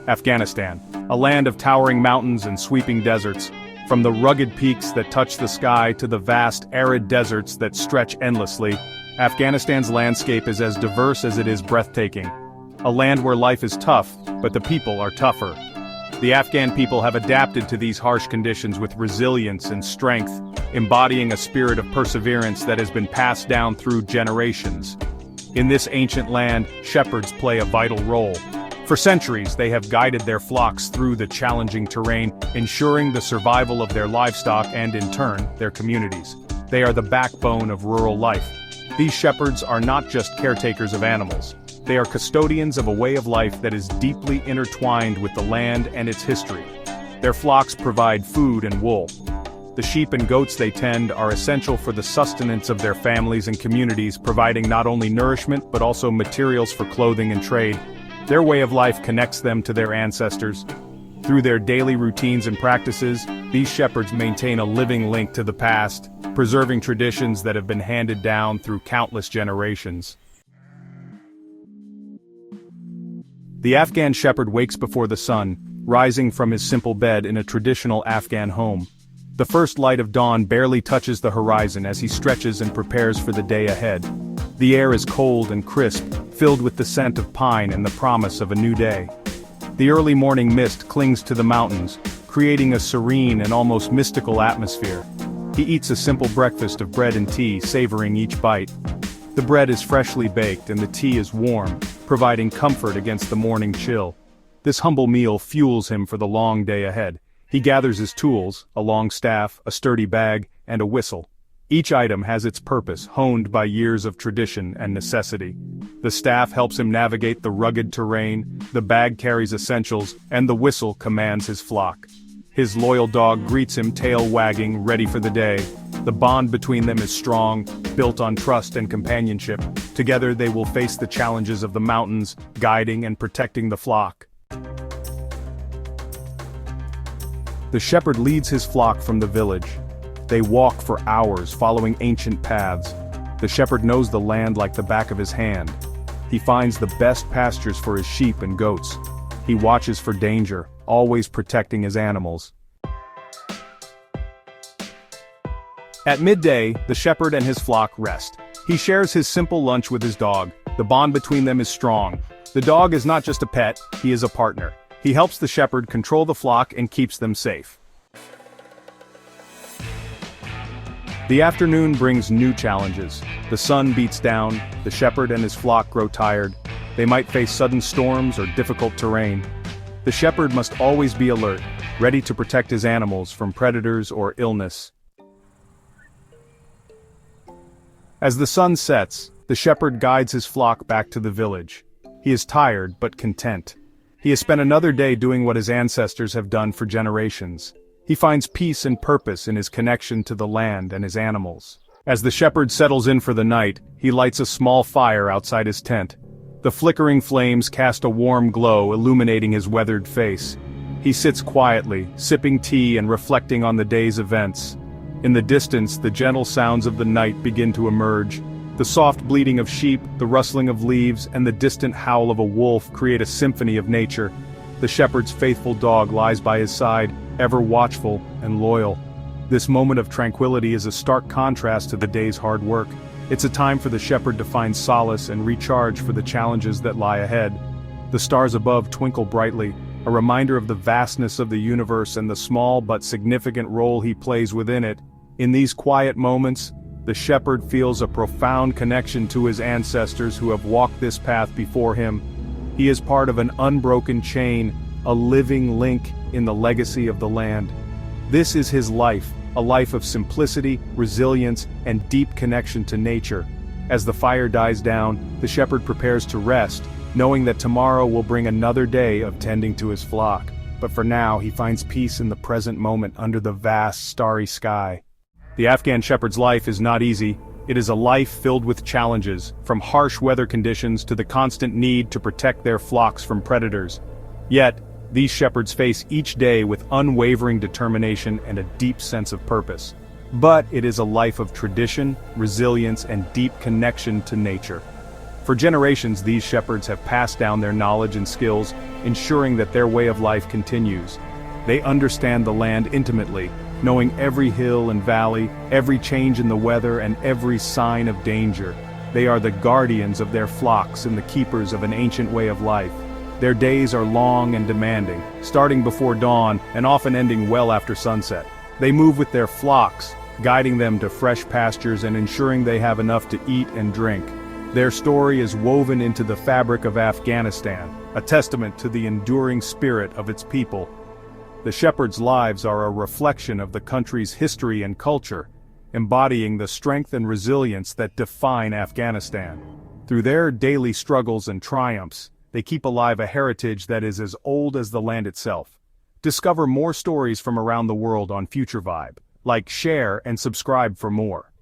Afghanistan, a land of towering mountains and sweeping deserts. From the rugged peaks that touch the sky to the vast, arid deserts that stretch endlessly, Afghanistan's landscape is as diverse as it is breathtaking. A land where life is tough, but the people are tougher. The Afghan people have adapted to these harsh conditions with resilience and strength, embodying a spirit of perseverance that has been passed down through generations. In this ancient land, shepherds play a vital role. For centuries, they have guided their flocks through the challenging terrain, ensuring the survival of their livestock and, in turn, their communities. They are the backbone of rural life. These shepherds are not just caretakers of animals. They are custodians of a way of life that is deeply intertwined with the land and its history. Their flocks provide food and wool. The sheep and goats they tend are essential for the sustenance of their families and communities, providing not only nourishment but also materials for clothing and trade. Their way of life connects them to their ancestors. Through their daily routines and practices, these shepherds maintain a living link to the past, preserving traditions that have been handed down through countless generations. The Afghan shepherd wakes before the sun, rising from his simple bed in a traditional Afghan home. The first light of dawn barely touches the horizon as he stretches and prepares for the day ahead. The air is cold and crisp, filled with the scent of pine and the promise of a new day. The early morning mist clings to the mountains, creating a serene and almost mystical atmosphere. He eats a simple breakfast of bread and tea, savoring each bite. The bread is freshly baked and the tea is warm, providing comfort against the morning chill. This humble meal fuels him for the long day ahead. He gathers his tools, a long staff, a sturdy bag, and a whistle. Each item has its purpose, honed by years of tradition and necessity. The staff helps him navigate the rugged terrain, the bag carries essentials, and the whistle commands his flock. His loyal dog greets him, tail wagging, ready for the day. The bond between them is strong, built on trust and companionship. Together they will face the challenges of the mountains, guiding and protecting the flock. The shepherd leads his flock from the village. They walk for hours, following ancient paths. The shepherd knows the land like the back of his hand. He finds the best pastures for his sheep and goats. He watches for danger, always protecting his animals. At midday, the shepherd and his flock rest. He shares his simple lunch with his dog. The bond between them is strong. The dog is not just a pet, he is a partner. He helps the shepherd control the flock and keeps them safe. The afternoon brings new challenges. The sun beats down, the shepherd and his flock grow tired. They might face sudden storms or difficult terrain. The shepherd must always be alert, ready to protect his animals from predators or illness. As the sun sets, the shepherd guides his flock back to the village. He is tired but content. He has spent another day doing what his ancestors have done for generations. He finds peace and purpose in his connection to the land and his animals. As the shepherd settles in for the night, he lights a small fire outside his tent. The flickering flames cast a warm glow, illuminating his weathered face. He sits quietly, sipping tea and reflecting on the day's events. In the distance, the gentle sounds of the night begin to emerge. The soft bleating of sheep, the rustling of leaves, and the distant howl of a wolf create a symphony of nature. The shepherd's faithful dog lies by his side, ever watchful and loyal. This moment of tranquility is a stark contrast to the day's hard work. It's a time for the shepherd to find solace and recharge for the challenges that lie ahead. The stars above twinkle brightly, a reminder of the vastness of the universe and the small but significant role he plays within it. In these quiet moments, the shepherd feels a profound connection to his ancestors who have walked this path before him. He is part of an unbroken chain, a living link in the legacy of the land. This is his life, a life of simplicity, resilience, and deep connection to nature. As the fire dies down, the shepherd prepares to rest, knowing that tomorrow will bring another day of tending to his flock. But for now, he finds peace in the present moment under the vast, starry sky. The Afghan shepherd's life is not easy. It is a life filled with challenges, from harsh weather conditions to the constant need to protect their flocks from predators. Yet, these shepherds face each day with unwavering determination and a deep sense of purpose. But it is a life of tradition, resilience, and deep connection to nature. For generations, these shepherds have passed down their knowledge and skills, ensuring that their way of life continues. They understand the land intimately, knowing every hill and valley, every change in the weather, and every sign of danger. They are the guardians of their flocks and the keepers of an ancient way of life. Their days are long and demanding, starting before dawn and often ending well after sunset. They move with their flocks, guiding them to fresh pastures and ensuring they have enough to eat and drink. Their story is woven into the fabric of Afghanistan, a testament to the enduring spirit of its people. The shepherds' lives are a reflection of the country's history and culture, embodying the strength and resilience that define Afghanistan. Through their daily struggles and triumphs, they keep alive a heritage that is as old as the land itself. Discover more stories from around the world on Future Vibe. Like, share, and subscribe for more.